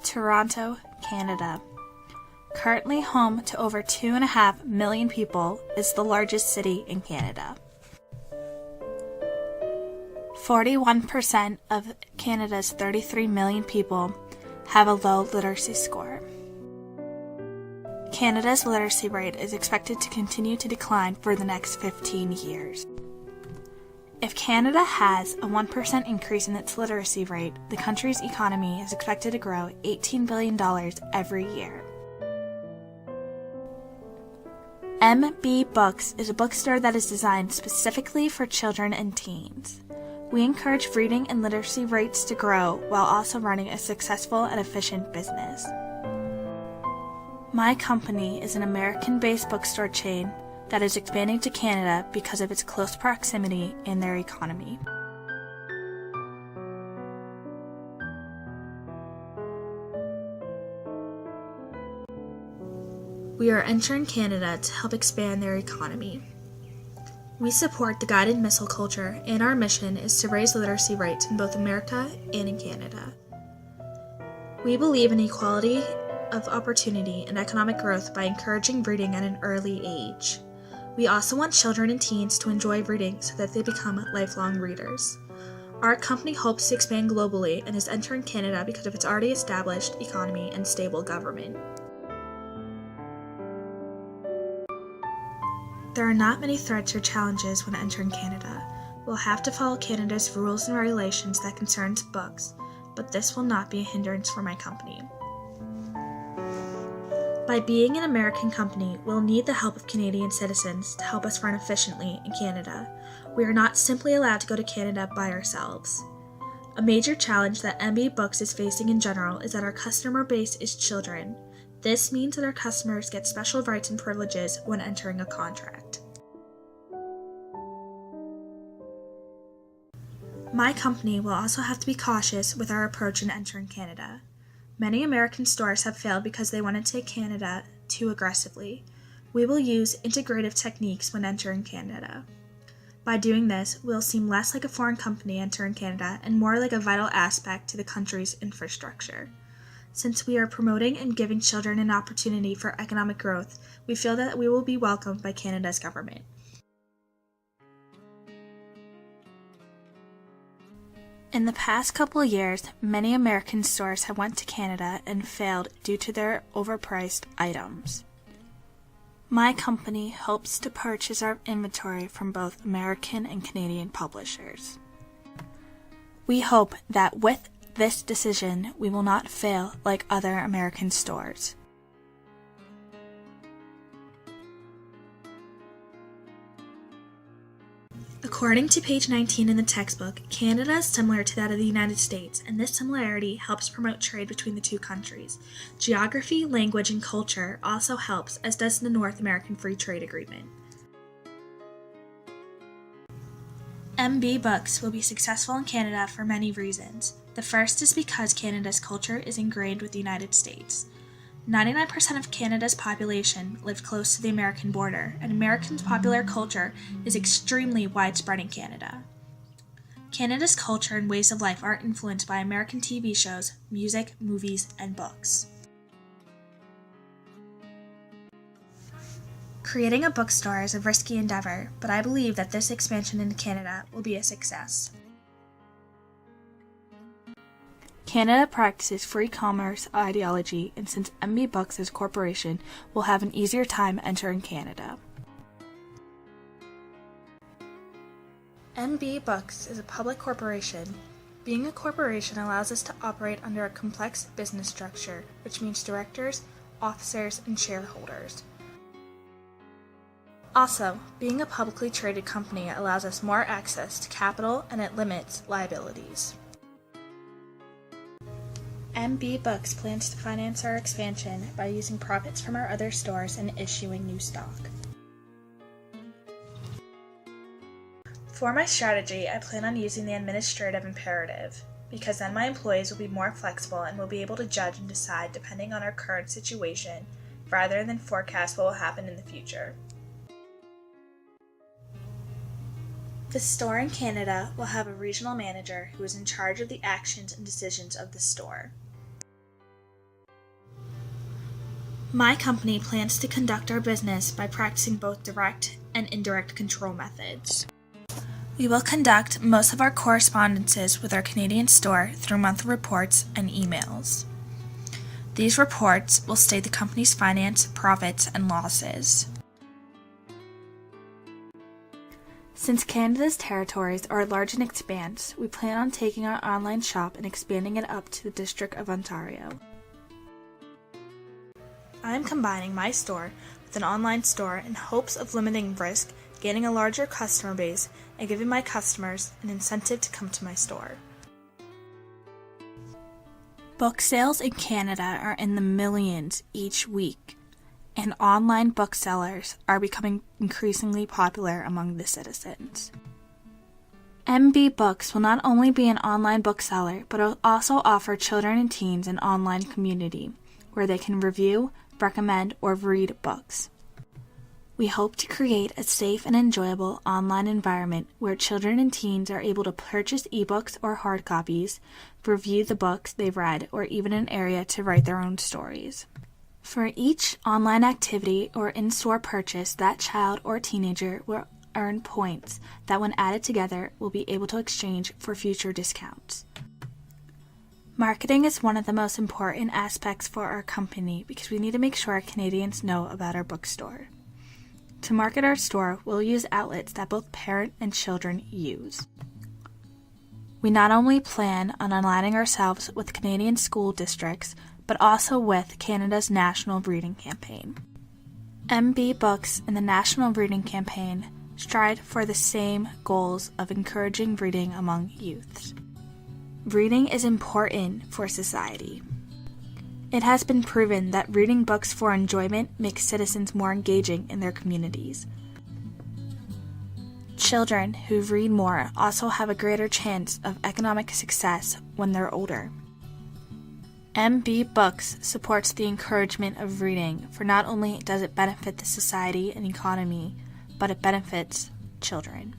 Toronto, Canada. Currently home to over 2.5 million people, is the largest city in Canada. 41% of Canada's 33 million people have a low literacy score. Canada's literacy rate is expected to continue to decline for the next 15 years. If Canada has a 1% increase in its literacy rate, the country's economy is expected to grow $18 billion every year. MB Books is a bookstore that is designed specifically for children and teens. We encourage reading and literacy rates to grow while also running a successful and efficient business. My company is an American-based bookstore chain that is expanding to Canada because of its close proximity in their economy. We are entering Canada to help expand their economy. We support the guided missile culture, and our mission is to raise literacy rates in both America and in Canada. We believe in equality of opportunity and economic growth by encouraging reading at an early age. We also want children and teens to enjoy reading so that they become lifelong readers. Our company hopes to expand globally and is entering Canada because of its already established economy and stable government. There are not many threats or challenges when entering Canada. We'll have to follow Canada's rules and regulations that concerns books, but this will not be a hindrance for my company. By being an American company, we'll need the help of Canadian citizens to help us run efficiently in Canada. We are not simply allowed to go to Canada by ourselves. A major challenge that MB Books is facing in general is that our customer base is children. This means that our customers get special rights and privileges when entering a contract. My company will also have to be cautious with our approach in entering Canada. Many American stores have failed because they want to take Canada too aggressively. We will use integrative techniques when entering Canada. By doing this, we'll seem less like a foreign company entering Canada and more like a vital aspect to the country's infrastructure. Since we are promoting and giving children an opportunity for economic growth, we feel that we will be welcomed by Canada's government. In the past couple of years, many American stores have went to Canada and failed due to their overpriced items. My company hopes to purchase our inventory from both American and Canadian publishers. We hope that with this decision, we will not fail like other American stores. According to page 19 in the textbook, Canada is similar to that of the United States, and this similarity helps promote trade between the two countries. Geography, language, and culture also helps, as does the North American Free Trade Agreement. MB Books will be successful in Canada for many reasons. The first is because Canada's culture is ingrained with the United States. 99% of Canada's population live close to the American border, and Americans' popular culture is extremely widespread in Canada. Canada's culture and ways of life are influenced by American TV shows, music, movies, and books. Creating a bookstore is a risky endeavor, but I believe that this expansion into Canada will be a success. Canada practices free commerce ideology, and since MB Books is a corporation, will have an easier time entering Canada. MB Books is a public corporation. Being a corporation allows us to operate under a complex business structure, which means directors, officers, and shareholders. Also, being a publicly traded company allows us more access to capital, and it limits liabilities. MB Books plans to finance our expansion by using profits from our other stores and issuing new stock. For my strategy, I plan on using the administrative imperative, because then my employees will be more flexible and will be able to judge and decide depending on our current situation, rather than forecast what will happen in the future. The store in Canada will have a regional manager who is in charge of the actions and decisions of the store. My company plans to conduct our business by practicing both direct and indirect control methods. We will conduct most of our correspondences with our Canadian store through monthly reports and emails. These reports will state the company's finance, profits, and losses. Since Canada's territories are large in expanse, we plan on taking our online shop and expanding it up to the District of Ontario. I am combining my store with an online store in hopes of limiting risk, gaining a larger customer base, and giving my customers an incentive to come to my store. Book sales in Canada are in the millions each week, and online booksellers are becoming increasingly popular among the citizens. MB Books will not only be an online bookseller, but will also offer children and teens an online community where they can review, recommend, or read books. We hope to create a safe and enjoyable online environment where children and teens are able to purchase ebooks or hard copies, review the books they've read, or even an area to write their own stories. For each online activity or in-store purchase, that child or teenager will earn points that, when added together, will be able to exchange for future discounts. Marketing is one of the most important aspects for our company because we need to make sure Canadians know about our bookstore. To market our store, we'll use outlets that both parent and children use. We not only plan on aligning ourselves with Canadian school districts, but also with Canada's National Reading Campaign. MB Books and the National Reading Campaign strive for the same goals of encouraging reading among youths. Reading is important for society. It has been proven that reading books for enjoyment makes citizens more engaging in their communities. Children who read more also have a greater chance of economic success when they're older. MB Books supports the encouragement of reading, for not only does it benefit the society and economy, but it benefits children.